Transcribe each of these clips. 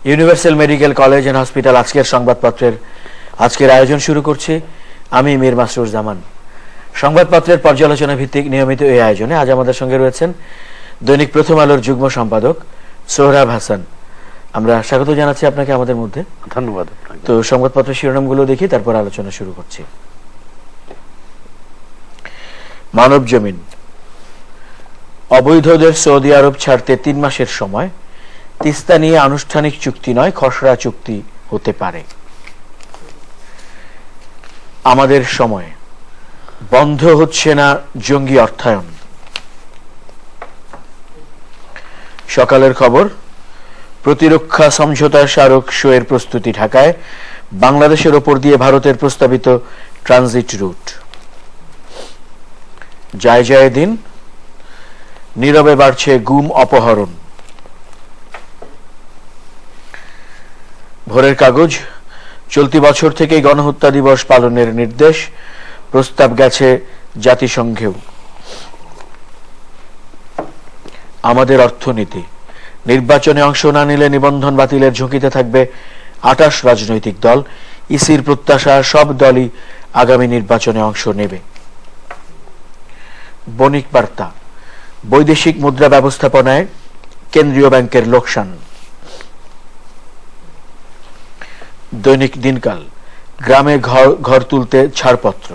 Universal medical college and hospital আজকের সংবাদপত্রের আজকের আয়োজন শুরু করছি। আমি মীর মাসরুর জামান। সংবাদপত্রের পর্যালোচনা ভিত্তিক নিয়মিত এই আয়োজনে আজ আমাদের সঙ্গে রয়েছেন দৈনিক প্রথম আলোর যুগ্ম সম্পাদক সোহরাব হাসান। আমরা স্বাগত জানাচ্ছি আপনাকে আমাদের মধ্যে। ধন্যবাদ। তো সংবাদপত্রের শিরোনামগুলো দেখি, তারপর আলোচনা শুরু করছি। মানব জমিন, অবৈধদের সৌদি আরব ছাড়তে 3 মাসের সময়। তিস্তা নিয়ে আনুষ্ঠানিক চুক্তি নয়, খসড়া চুক্তি হতে পারে। আমাদের সময়, বন্ধ হচ্ছে না জঙ্গি অর্থায়ন। সকালের খবর, প্রতিরক্ষা সমঝোতার স্মারক সইয়ের প্রস্তুতি ঢাকায়। বাংলাদেশের ওপর দিয়ে ভারতের প্রস্তাবিত ট্রানজিট রুট। যায় যায় দিন, নীরবে বাড়ছে গুম অপহরণ। ভোরের কাগজ, চলতি বছর থেকেই গণহত্যা দিবস পালনের নির্দেশ, প্রস্তাব গেছে জাতিসংঘেও। আমাদের অর্থনীতি, নির্বাচনে অংশ না নিলে নিবন্ধন বাতিলের ঝুঁকিতে থাকবে 28 রাজনৈতিক দল। ইসির প্রত্যাশা, সব দলই আগামী নির্বাচনে অংশ নেবে। বণিক বার্তা, বৈদেশিক মুদ্রা ব্যবস্থাপনায় কেন্দ্রীয় ব্যাংকের লোকসান। দৈনিক দিনকাল, গ্রামে ঘর তুলতে ছাড়পত্র।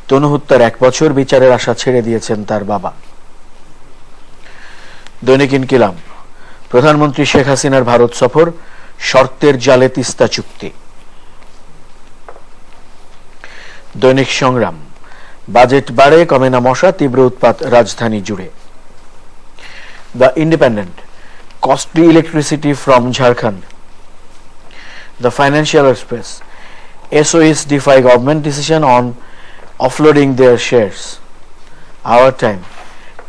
তনু হত্যার 1 বছর, বিচারের আশা ছেড়ে দিয়েছেন তার বাবা। দৈনিক ইনকিলাব, প্রধানমন্ত্রী শেখ হাসিনার ভারত সফর, শর্তের জালে তিস্তা চুক্তি। দৈনিক সংগ্রাম, বাজেট বাড়ে কমে না মশা, তীব্র উৎপাত রাজধানী জুড়ে। The independent, costly electricity from Jharkhand. The Financial Express, SOEs defy government decision on offloading their shares. Our Time,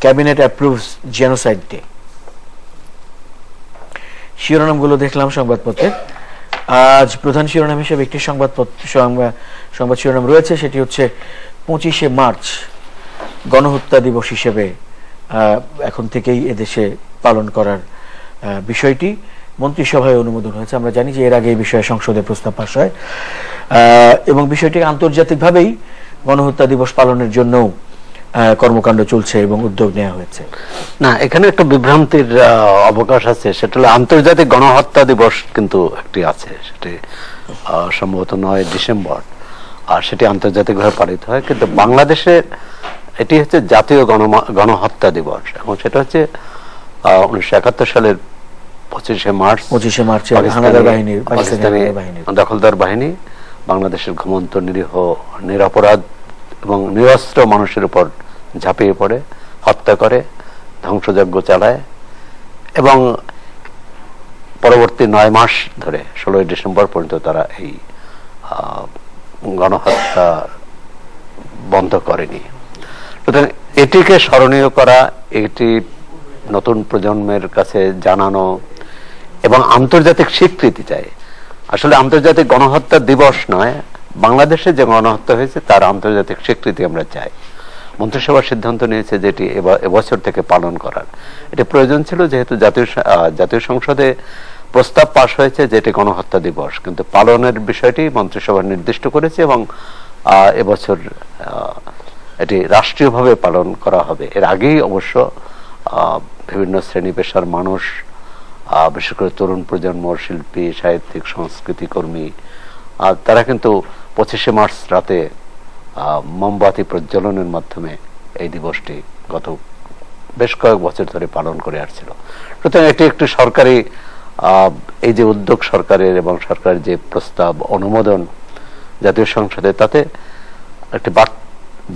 Cabinet approves Genocide Day. শিরোনামগুলো দেখলাম সংবাদপত্রের। আজ প্রধান শিরোনাম হিসেবে একটি সংবাদ শিরোনাম রয়েছে, সেটি হচ্ছে 25শে মার্চ গণহত্যা দিবস হিসেবে এখন থেকেই এদেশে পালন করার বিষয়টি মন্ত্রিসভায় অনুমোদন হয়েছে। আমরা জানি যে এর আগে এই বিষয়ে সংসদে প্রস্তাব পাস হয় এবং বিষয়টি আন্তর্জাতিকভাবেই গণহত্যা দিবস পালনের জন্য কর্মকাণ্ড চলছে এবং উদ্যোগ নেওয়া হয়েছে। না, এখানে একটা বিভ্রান্তির অবকাশ আছে। সেটা হলো আন্তর্জাতিক গণহত্যা দিবস কিন্তু একটি আছে, সেটি সম্ভবত 9 ডিসেম্বর, আর সেটি আন্তর্জাতিকভাবে পালিত হয়। কিন্তু বাংলাদেশে এটি হচ্ছে জাতীয় গণহত্যা দিবস। এবং সেটা হচ্ছে 1971 সালের 25শে মার্চ পাকিস্তানি দখলদার বাহিনী বাংলাদেশের ঘুমন্ত নিরীহ নিরপরাধ এবং নিরস্ত্র মানুষের উপর ঝাঁপিয়ে পড়ে হত্যা করে, ধ্বংসযজ্ঞ চালায় এবং পরবর্তী 9 মাস ধরে 16 ডিসেম্বর পর্যন্ত তারা এই গণহত্যা বন্ধ করেনি। সুতরাং এটিকে স্মরণীয় করা, এটি নতুন প্রজন্মের কাছে জানানো এবং আন্তর্জাতিক স্বীকৃতি চাই। আসলে আন্তর্জাতিক গণহত্যা দিবস নয়, বাংলাদেশে যে গণহত্যা হয়েছে তার আন্তর্জাতিক স্বীকৃতি আমরা চাই। মন্ত্রিসভার সিদ্ধান্ত নিয়েছে যেটি এবছর থেকে পালন করার। এটা প্রয়োজন ছিল, যেহেতু জাতীয় সংসদে প্রস্তাব পাশ হয়েছে যেটি গণহত্যা দিবস, কিন্তু পালনের বিষয়টি মন্ত্রিসভা নির্দিষ্ট করেছে এবং এবছর এটি রাষ্ট্রীয়ভাবে পালন করা হবে। এর আগেই অবশ্য বিভিন্ন শ্রেণী পেশার মানুষ, বিশেষ করে তরুণ প্রজন্ম, শিল্পী, সাহিত্যিক, সংস্কৃতি কর্মী, তারা কিন্তু 25শে মার্চ রাতে মোমবাতি প্রজ্বলনের মাধ্যমে এই দিবসটি গত বেশ কয়েক বছর ধরে পালন করে আসছিল। সুতরাং এটি একটি সরকারি, এই যে উদ্যোগ সরকারের এবং সরকারের যে প্রস্তাব অনুমোদন জাতীয় সংসদে, তাতে একটি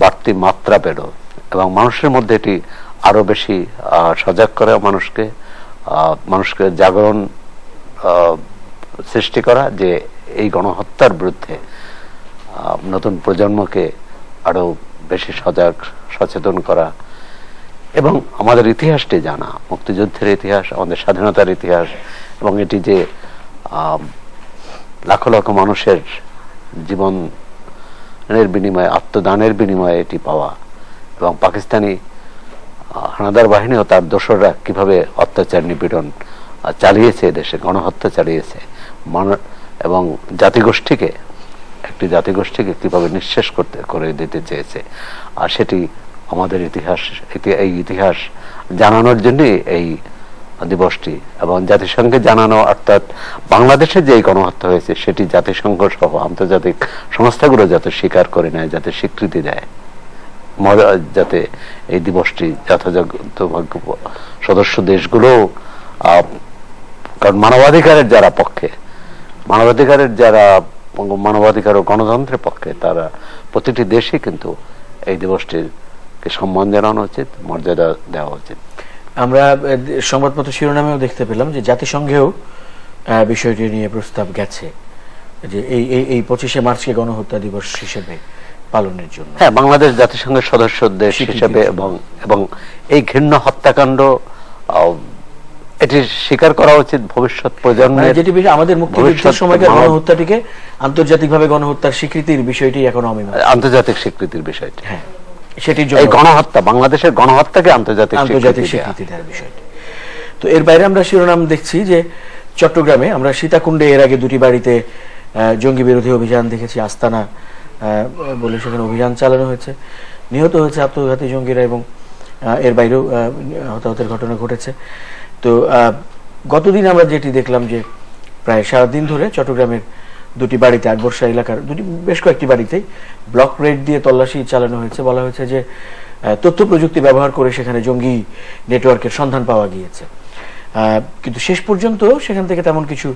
বাড়তি মাত্রা পেল এবং মানুষের মধ্যে এটি আরো বেশি সজাগ করা, মানুষকে জাগরণ সৃষ্টি করা, যে এই গণহত্যার বিরুদ্ধে নতুন প্রজন্মকে আরো বেশি সচেতন করা এবং আমাদের ইতিহাসটি জানা, মুক্তিযুদ্ধের ইতিহাস, আমাদের স্বাধীনতার ইতিহাস, এবং এটি যে লাখ লাখ মানুষের জীবনের বিনিময়ে, আত্মদানের বিনিময়ে এটি পাওয়া, এবং পাকিস্তানি হানাদার বাহিনী ও তার দোসররা কিভাবে অত্যাচার নিপীড়ন চালিয়েছে, দেশে গণহত্যা চালিয়েছে এবং জাতিগোষ্ঠীকে, একটি জাতিগোষ্ঠীকে কিভাবে নিঃশেষ করে দিতে চেয়েছে। আর সেটি আমাদের এই ইতিহাস জানানোর জন্য এই দিবসটি, এবং জাতিসংঘে জানানো, অর্থাৎ বাংলাদেশে যে গণহত্যা হয়েছে সেটি জাতিসংঘ সহ আন্তর্জাতিক সংস্থাগুলো যাতে স্বীকার করে নেয়, যাতে স্বীকৃতি দেয়, যাতে এই দিবসটি যথাযোগ্য সদস্য দেশগুলো, কারণ মানবাধিকারের যারা পক্ষে, মানবাধিকার ও গণতন্ত্রের পক্ষে, তারা প্রতিটি দেশই কিন্তু এই দিবসটিকে সম্মান জানানো উচিত, মর্যাদা দেওয়া উচিত। আমরা সংবাদপত্র শিরোনামেও দেখতে পেলাম যে জাতিসংঘেও বিষয়টি নিয়ে প্রস্তাব গেছে যে এই 25শে মার্চকে গণহত্যা দিবস হিসেবে পালনের জন্য। হ্যাঁ, বাংলাদেশ জাতিসংঘের সদস্য দেশ হিসেবে এবং এই ঘৃণ্য হত্যাকাণ্ড এটি স্বীকার করা উচিত ভবিষ্যৎ প্রজন্মের। যেটি আমাদের মুক্তিযুদ্ধের সময়কার গণহত্যাটিকে আন্তর্জাতিকভাবে গণহত্যার স্বীকৃতির বিষয়টি এখন অমীমাংসিত, আন্তর্জাতিক স্বীকৃতির বিষয়টি। হ্যাঁ, সেটির এই গণহত্যা, বাংলাদেশের গণহত্যাকে আন্তর্জাতিক স্বীকৃতি দেওয়ার বিষয়টি। তো এর বাইরে আমরা শিরোনাম দেখছি যে চট্টগ্রামে আমরা সীতাকুণ্ডে এর আগে দুটি বাড়িতে জঙ্গি বিরোধী অভিযান দেখেছি। আস্তানা বলে সেখানে অভিযান চালানো হয়েছে, নিহত হয়েছে আত্মঘাতী জঙ্গিরা, এবং এর বাইরেও হতাহতের ঘটনা ঘটেছে। তো গতদিন আমরা যেটি দেখলাম যে প্রায় সারাদিন ধরে চট্টগ্রামের দুটি বাড়িতে, আকবরশাহ এলাকার বেশ কয়েকটি বাড়িতেই ব্লক রেড দিয়ে তল্লাশি চালানো হয়েছে। বলা হয়েছে যে তথ্য প্রযুক্তি ব্যবহার করে সেখানে জঙ্গি নেটওয়ার্কের সন্ধান পাওয়া গিয়েছে, কিন্তু শেষ পর্যন্ত সেখান থেকে তেমন কিছু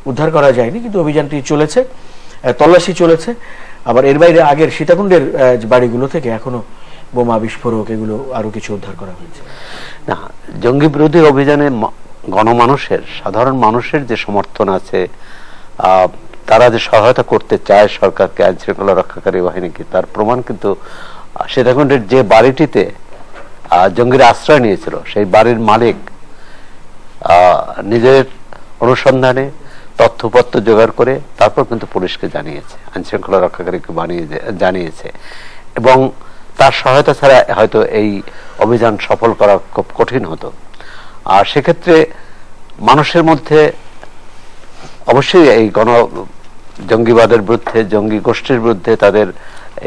উদ্ধার করা যায়নি। কিন্তু অভিযানটি চলেছে, তল্লাশি চলেছে। আবার এর বাইরে আগের সীতাকুণ্ডের বাড়িগুলো থেকে এখনো বোমা, বিস্ফোরক, এগুলো আরো কিছু উদ্ধার করা হয়েছে। না, জঙ্গি বিরোধী অভিযানে গণমানুষের, সাধারণ মানুষের যে সমর্থন আছে, তারা যে সহায়তা করতে চায় সরকারকে, আইন শৃঙ্খলা রক্ষাকারী বাহিনীকে, তার প্রমাণ কিন্তু সীতাকুণ্ডের যে বাড়িটিতে জঙ্গিরা আশ্রয় নিয়েছিল, সেই বাড়ির মালিক নিজের অনুসন্ধানে তথ্যপত্র জোগাড় করে তারপর কিন্তু পুলিশকে জানিয়েছে, আইন শৃঙ্খলা রক্ষাকারীকে জানিয়েছে, এবং তার সহায়তা ছাড়া হয়তো এই অভিযান সফল করা খুব কঠিন হতো। আর সেক্ষেত্রে মানুষের মধ্যে অবশ্যই এই জঙ্গিবাদের বিরুদ্ধে, জঙ্গি গোষ্ঠীর বিরুদ্ধে, তাদের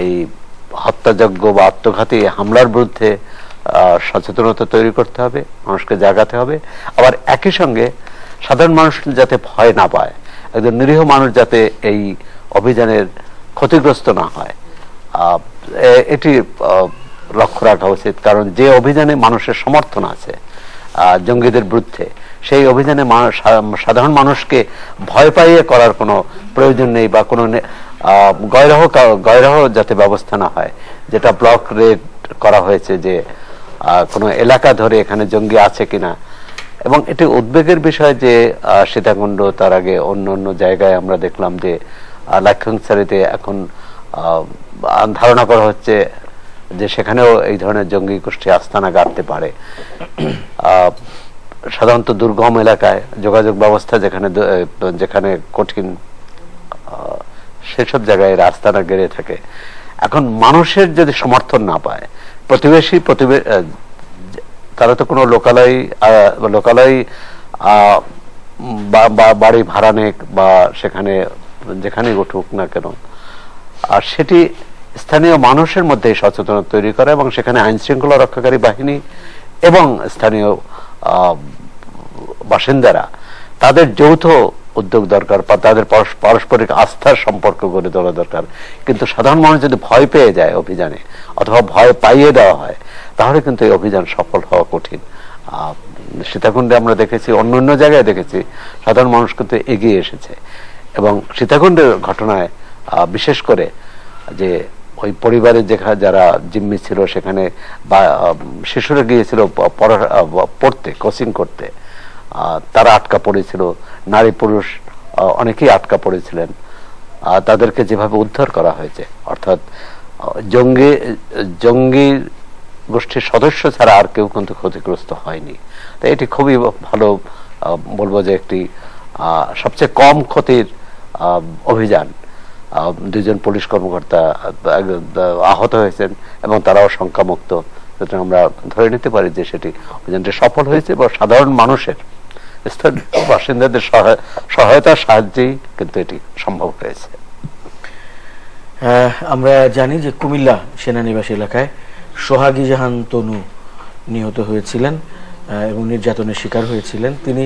এই হত্যাযজ্ঞ বা আত্মঘাতী হামলার বিরুদ্ধে সচেতনতা তৈরি করতে হবে, মানুষকে জাগাতে হবে। আবার একই সঙ্গে সাধারণ মানুষ যাতে ভয় না পায়, একজন নিরীহ মানুষ যাতে এই অভিযানের ক্ষতিগ্রস্ত না হয়, এটি লক্ষ্য রাখা উচিত। কারণ যে অভিযানে মানুষের সমর্থন আছে জঙ্গিদের বিরুদ্ধে, সেই অভিযানে সাধারণ মানুষকে ভয় পাইয়ে করার কোনো প্রয়োজন নেই, বা কোনো গয়রহ যাতে ব্যবস্থা না হয়, যেটা ব্লক রেড করা হয়েছে, যে কোনো এলাকা ধরে এখানে জঙ্গি আছে কিনা। এবং এটি উদ্বেগের বিষয় যে সীতাকুণ্ড, তার আগে অন্য অন্য জায়গায় আমরা দেখলাম যে লাক্ষাংসারিতে এখন ধারণা করা হচ্ছে যে সেখানেও এই ধরনের জঙ্গি গোষ্ঠী আস্তানা গাড়তে পারে। সাধারণত দুর্গম এলাকায় যোগাযোগ ব্যবস্থা যেখানে কঠিন, সেসব জায়গায় আস্তানা গেড়ে থাকে। এখন মানুষের যদি সমর্থন না পায়, প্রতিবেশী তারা তো কোনো লোকালয় বাড়ি ভাড়া নেক বা সেখানে যেখানে উঠুক না কেন, আর সেটি স্থানীয় মানুষের মধ্যে সচেতনতা তৈরি করা, এবং সেখানে আইন শৃঙ্খলা রক্ষাকারী বাহিনী এবং স্থানীয় বাসিন্দারা, তাদের যৌথ উদ্যোগ দরকার, বা তাদের পারস্পরিক আস্থার সম্পর্ক গড়ে তোলা দরকার। কিন্তু সাধারণ মানুষ যদি ভয় পেয়ে যায় অভিযানে, অথবা ভয় পাইয়ে দেওয়া হয়, তাহলে কিন্তু এই অভিযান সফল হওয়া কঠিন। সীতাকুণ্ডে আমরা দেখেছি, অন্য জায়গায় দেখেছি, সাধারণ মানুষ কিন্তু এগিয়ে এসেছে। এবং সীতাকুণ্ডের ঘটনায় বিশেষ করে যে ওই পরিবারের যারা জিম্মি ছিল, সেখানে শিশুরা গিয়েছিল পড়তে, কোচিং করতে, তারা আটকা পড়েছিল, নারী পুরুষ অনেকেই আটকা পড়েছিলেন। তাদেরকে যেভাবে উদ্ধার করা হয়েছে, অর্থাৎ জঙ্গি গোষ্ঠীর সদস্য ছাড়া আর কেউ কিন্তু ক্ষতিগ্রস্ত হয়নি। তাই এটি খুবই ভালো, বলবো যে একটি সবচেয়ে কম ক্ষতির অভিযান। দুইজন পুলিশ কর্মকর্তা আহত হয়েছেন এবং তারাও সংখ্যামুক্ত। সুতরাং আমরা ধরে নিতে পারি যে সেটি অভিযানটি সফল হয়েছে, এবং সাধারণ মানুষের স্থানীয় বাসিন্দাদের সহায়তার সাহায্যেই কিন্তু এটি সম্ভব হয়েছে। আমরা জানি যে কুমিল্লা সেনানিবাস এলাকায় সোহাগী জাহান তনু নিহত হয়েছিলেন এবং নির্যাতনের শিকার হয়েছিলেন। তিনি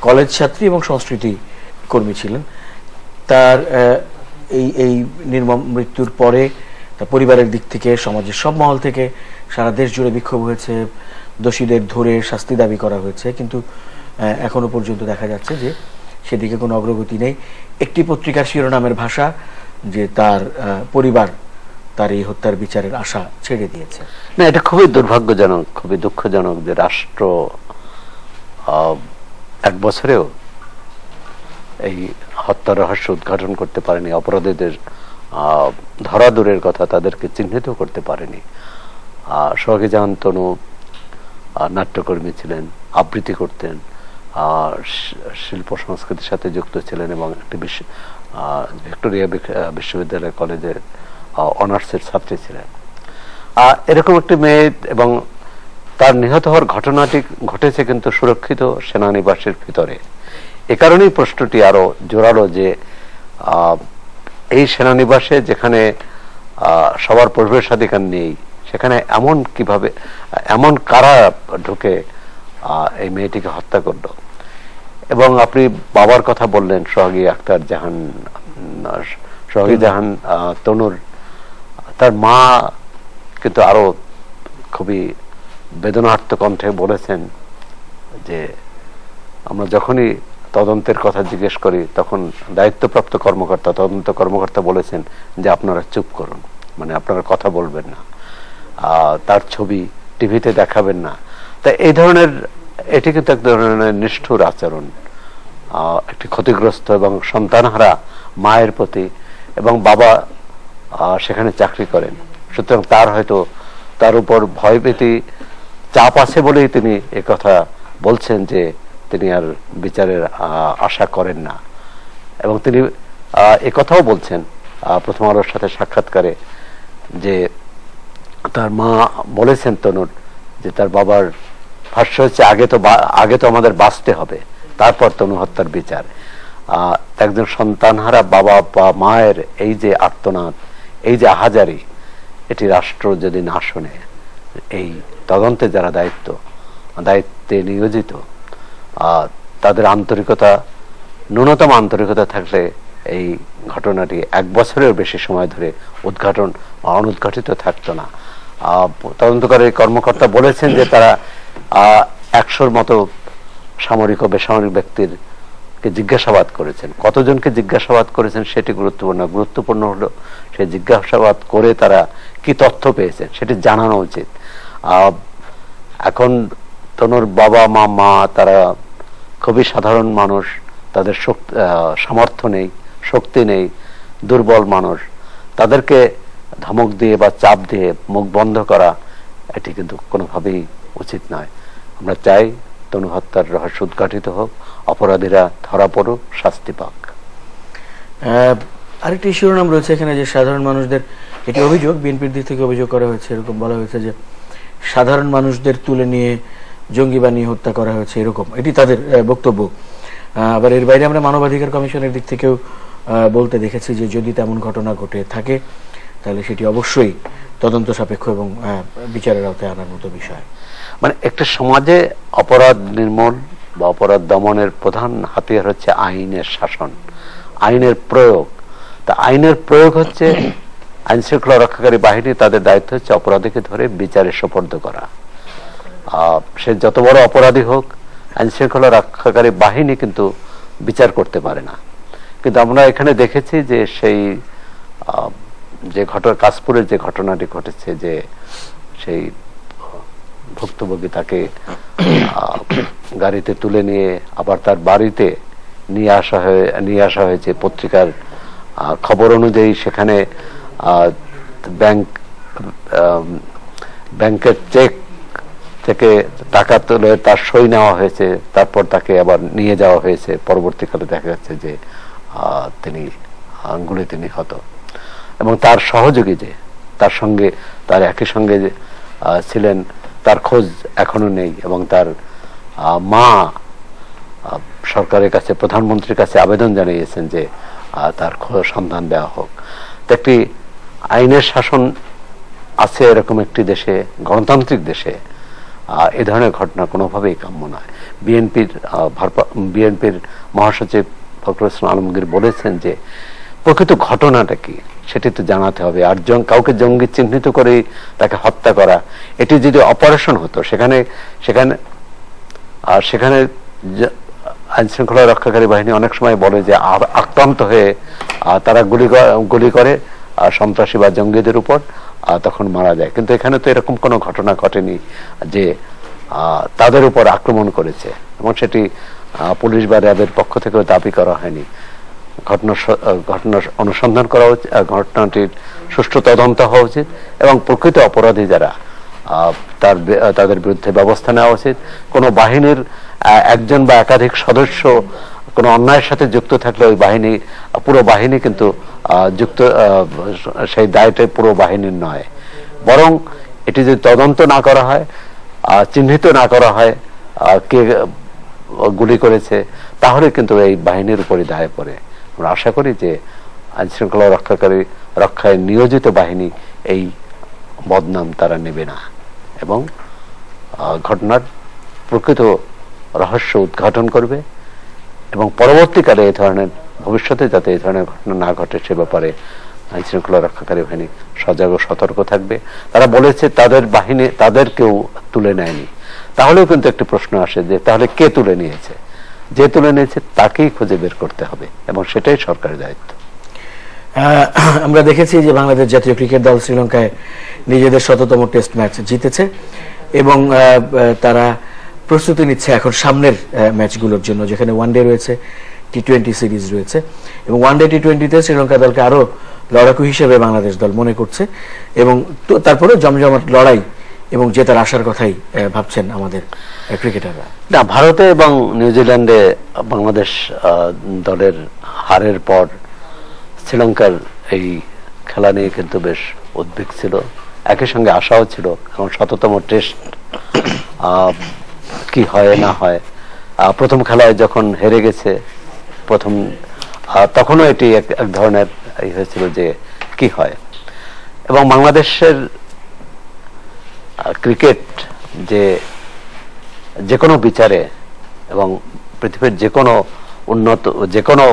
কলেজ ছাত্রী এবং সংস্কৃতি কর্মী ছিলেন। তার এই নির্মম মৃত্যুর পরে তার পরিবারের দিক থেকে, সমাজের সব মহল থেকে সারা দেশ জুড়ে বিক্ষোভ হয়েছে, দোষীদের ধরে শাস্তি দাবি করা হয়েছে, কিন্তু এখনো পর্যন্ত দেখা যাচ্ছে যে সেদিকে কোনো অগ্রগতি নেই। একটি পত্রিকার শিরোনামের ভাষা যে তার পরিবার তার এই হত্যার বিচারের আশা ছেড়ে দিয়েছে। না, এটা খুবই দুর্ভাগ্যজনক, খুবই দুঃখজনক যে রাষ্ট্র 1 বছরেও এই হত্যার রহস্য উদ্ঘাটন করতে পারেনি, অপরাধীদের ধরা দূরের কথা তাদেরকে চিহ্নিত করতে পারেনি। সোহাগী জাহান তনু নাট্যকর্মী ছিলেন, আবৃত্তি করতেন, শিল্প সংস্কৃতির সাথে যুক্ত ছিলেন এবং একটি ভিক্টোরিয়া বিশ্ববিদ্যালয় কলেজের অনার্সের ছাত্রী ছিলেন। এরকম একটি মেয়ে, এবং তার নিহত হওয়ার ঘটনাটি ঘটেছে কিন্তু সুরক্ষিত সেনানিবাসের ভিতরে। এ কারণেই প্রশ্নটি আরো জোরালো যে এই সেনানিবাসে যেখানে সবার প্রবেশাধিকার নেই, সেখানে এমন কারা ঢুকে এই মেয়েটিকে হত্যা করলো। এবং আপনি বাবার কথা বললেন, সোহাগী জাহান তনুর, তার মা কিন্তু আরো খুবই বেদনার্ত কণ্ঠে বলেছেন যে আমরা যখনই তদন্তের কথা জিজ্ঞেস করি তখন দায়িত্বপ্রাপ্ত তদন্ত কর্মকর্তা বলেছেন যে আপনারা চুপ করুন, মানে আপনারা কথা বলবেন না, তার ছবি টিভিতে দেখাবেন না। তাই এই ধরনের, এটি কিন্তু এক ধরনের নিষ্ঠুর আচরণ, একটি ক্ষতিগ্রস্ত এবং সন্তানহারা মায়ের প্রতি। এবং বাবা সেখানে চাকরি করেন, সুতরাং তার উপর ভয়ভীতি চাপ আছে বলেই তিনি কথা বলছেন যে তিনি আর বিচারের আশা করেন না। এবং তিনি কথাও বলছেন প্রথম আলোর সাথে সাক্ষাৎকারে যে তার মা বলেছেন তনুর যে তার বাবার ভাষ্য হচ্ছে আগে তো আমাদের বাঁচতে হবে, তারপর তনু হত্যার বিচার। একজন সন্তানহারা বাবা বা মায়ের এই যে আর্তনাদ, এই যে আহাজারি, এটি রাষ্ট্র যদি না শোনে, এই তদন্তে যারা দায়িত্বে নিয়োজিত তাদের ন্যূনতম আন্তরিকতা থাকলে এই ঘটনাটি 1 বছরের বেশি সময় ধরে অনুদ্ঘাটিত থাকতো না। তদন্তকারী কর্মকর্তা বলেছেন যে তারা 100-র মতো সামরিক ও বেসামরিক ব্যক্তির জিজ্ঞাসাবাদ করেছেন। কতজনকে জিজ্ঞাসাবাদ করেছেন সেটি গুরুত্বপূর্ণ হলো সেই জিজ্ঞাসাবাদ করে তারা কি তথ্য পেয়েছেন সেটি জানানো উচিত। এখন তনুর বাবা মা তারা খুবই সাধারণ মানুষ, তাদের সামর্থ্য নেই, শক্তি নেই, দুর্বল মানুষ। তাদেরকে ধমক দিয়ে বা চাপ দিয়ে মুখ বন্ধ করা এটি কিন্তু কোনোভাবেই উচিত নয়। আমরা চাই তনু হত্যার রহস্য উদ্ঘাটিত হোক, অপরাধীরা ধরা পড়ুক, শাস্তি পাক। আরেকটি শিরোনাম রয়েছে এখানে যে সাধারণ মানুষদের, এটি অভিযোগ, বিএনপির দিক থেকে অভিযোগ করা হয়েছে, এরকম বলা হয়েছে যে সাধারণ মানুষদের তুলে নিয়ে জঙ্গি বানিয়ে হত্যা করা হয়েছে, এরকম এটি তাদের বক্তব্য। আবার এর বাইরে আমরা মানবাধিকার কমিশনের দিক থেকেও বলতে দেখেছি যে যদি তেমন ঘটনা ঘটে থাকে তাহলে সেটি অবশ্যই তদন্ত সাপেক্ষ এবং বিচারের আওতায় আনার মতো বিষয়। মানে একটা সমাজে অপরাধ নির্মূল বা অপরাধ দমনের প্রধান হাতিয়ার হচ্ছে আইনের শাসন, আইনের প্রয়োগ। তা আইনের প্রয়োগ হচ্ছে আইন শৃঙ্খলা রক্ষাকারী বাহিনী, তাদের দায়িত্ব হচ্ছে অপরাধীকে ধরে বিচারে সোপর্দ করা। সে যত বড় অপরাধী হোক, আইন শৃঙ্খলা রক্ষাকারী বাহিনী কিন্তু বিচার করতে পারে না। কিন্তু আমরা এখানে দেখেছি যে সেই যে কাশপুরের যে ঘটনাটি ঘটেছে, যে সেই ভুক্তভোগী তাকে গাড়িতে তুলে নিয়ে আবার তার বাড়িতে নিয়ে আসা হয়েছে। পত্রিকার খবর অনুযায়ী সেখানে ব্যাংকের চেক থেকে টাকা তুলে তার সই নেওয়া হয়েছে, তারপর তাকে আবার নিয়ে যাওয়া হয়েছে। পরবর্তীকালে দেখা যাচ্ছে যে তিনি গুলিতে নিহত। এবং তার সহযোগী যে তার একই সঙ্গে ছিলেন, তার খোঁজ এখনো নেই। এবং তার মা সরকারের কাছে, প্রধানমন্ত্রীর কাছে আবেদন জানিয়েছেন যে তার সন্ধান দেওয়া হোক। তো একটি আইনের শাসন আছে এরকম একটি দেশে, গণতান্ত্রিক দেশে, এ ধরনের ঘটনা কোনোভাবেই কাম্য নয়। বিএনপির মহাসচিব ফখরুল ইসলাম আলমগীর বলেছেন যে প্রকৃত ঘটনাটা কি সেটি তো জানাতে হবে। আর কাউকে জঙ্গি চিহ্নিত করে তাকে হত্যা করা, এটি যদি অপারেশন হতো, সেখানে আইন শৃঙ্খলা রক্ষাকারী বাহিনী অনেক সময় বলে যে আক্রান্ত হয়ে তারা গুলি করে সন্ত্রাসী বা জঙ্গিদের উপর, তখন মারা যায়। কিন্তু এখানে তো এরকম কোনো ঘটনা ঘটেনি যে তাদের উপর আক্রমণ করেছে, এবং সেটি পুলিশ বা র্যাবের পক্ষ থেকেও দাবি করা হয়নি। ঘটনার অনুসন্ধান করা উচিত, ঘটনাটির সুষ্ঠু তদন্ত হওয়া উচিত, এবং প্রকৃত অপরাধী যারা তাদের বিরুদ্ধে ব্যবস্থা নেওয়া উচিত। কোনো বাহিনীর একজন বা একাধিক সদস্য কোনো অন্যায়ের সাথে যুক্ত থাকলে ওই বাহিনী, পুরো বাহিনী কিন্তু সেই দায়টা পুরো বাহিনীর নয়। বরং এটি যদি তদন্ত না করা হয়, চিহ্নিত না করা হয় কে গুলি করেছে, তাহলে কিন্তু এই বাহিনীর উপরই দায় পড়ে। আমরা আশা করি যে আইন শৃঙ্খলা রক্ষায় নিয়োজিত বাহিনী এই বদনাম তারা নেবে না, এবং ঘটনার প্রকৃত রহস্য উদ্ঘাটন করবে, এবং পরবর্তীকালে এই ধরনের, ভবিষ্যতে যাতে এই ধরনের ঘটনা না ঘটে সে ব্যাপারে আইন শৃঙ্খলা রক্ষাকারী বাহিনী সজাগ ও সতর্ক থাকবে। তারা বলেছে তাদের বাহিনী তাদের কেউ তুলে নেয়নি। তাহলেও কিন্তু একটি প্রশ্ন আসে যে তাহলে কে তুলে নিয়েছে? যে তুলে নিয়েছে তাকেই খুঁজে বের করতে হবে, এবং সেটাই সরকারের দায়িত্ব। আমরা দেখেছি যে বাংলাদেশ জাতীয় ক্রিকেট দল শ্রীলঙ্কায় নিজেদের ১৭তম টেস্ট ম্যাচ জিতেছে, এবং তারা প্রস্তুতি নিচ্ছে এখন সামনের ম্যাচগুলোর জন্য, যেখানে ওয়ানডে রয়েছে, টি-20 সিরিজ রয়েছে, এবং ওয়ানডে টি-20তে শ্রীলঙ্কা দলকে আরো লড়াকু হিসেবে বাংলাদেশ দল মনে করছে, এবং তারপরে জমজমাট লড়াই এবং জেতার আশার কথাই ভাবছেন আমাদের ক্রিকেটাররা। না, ভারতে এবং নিউজিল্যান্ডে বাংলাদেশ দলের হারের পর শ্রীলঙ্কার এই খেলা নিয়ে কিন্তু বেশ উদ্বেগ ছিল, একই সঙ্গে আশাও ছিল, এবং ১৭তম টেস্ট কি হয় না হয়। প্রথম খেলায় যখন হেরে গেছে তখনও এটি এক ধরনের হয়েছিল যে কি হয়। এবং বাংলাদেশের ক্রিকেট যে কোনো বিচারে এবং পৃথিবীর যে কোনো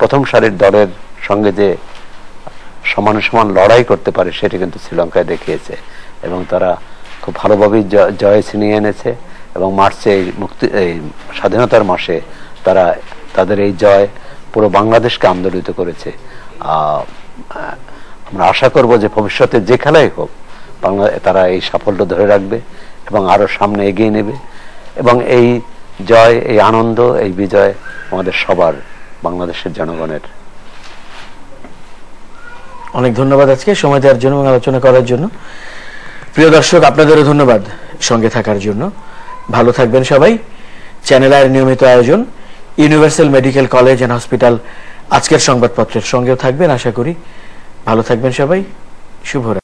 প্রথম সারির দলের সঙ্গে যে সমানে সমান লড়াই করতে পারে, সেটি কিন্তু শ্রীলঙ্কায় দেখিয়েছে, এবং তারা খুব ভালোভাবেই জয় ছিনিয়ে এনেছে। এবং মার্চে এই স্বাধীনতার মাসে তাদের এই জয় পুরো বাংলাদেশকে আন্দোলিত করেছে। আমরা আশা করব যে ভবিষ্যতে যে খেলাই হোক তারা এই সাফল্য ধরে রাখবে এবং আরো সামনে এগিয়ে নেবে, এবং এই জয়, এই আনন্দ, এই বিজয় আমাদের সবার, বাংলাদেশের জনগণের। অনেক ধন্যবাদ আজকে সময় দেওয়ার জন্য এবং আলোচনা করার জন্য। প্রিয় দর্শক, আপনাদেরও ধন্যবাদ সঙ্গে থাকার জন্য। ভালো থাকবেন সবাই। চ্যানেল আইয়ের নিয়মিত আয়োজন universal medical college and hospital আজকের সংবাদপত্রের সঙ্গেও থাকবেন আশা করি। ভালো থাকবেন সবাই। শুভরাত্রি।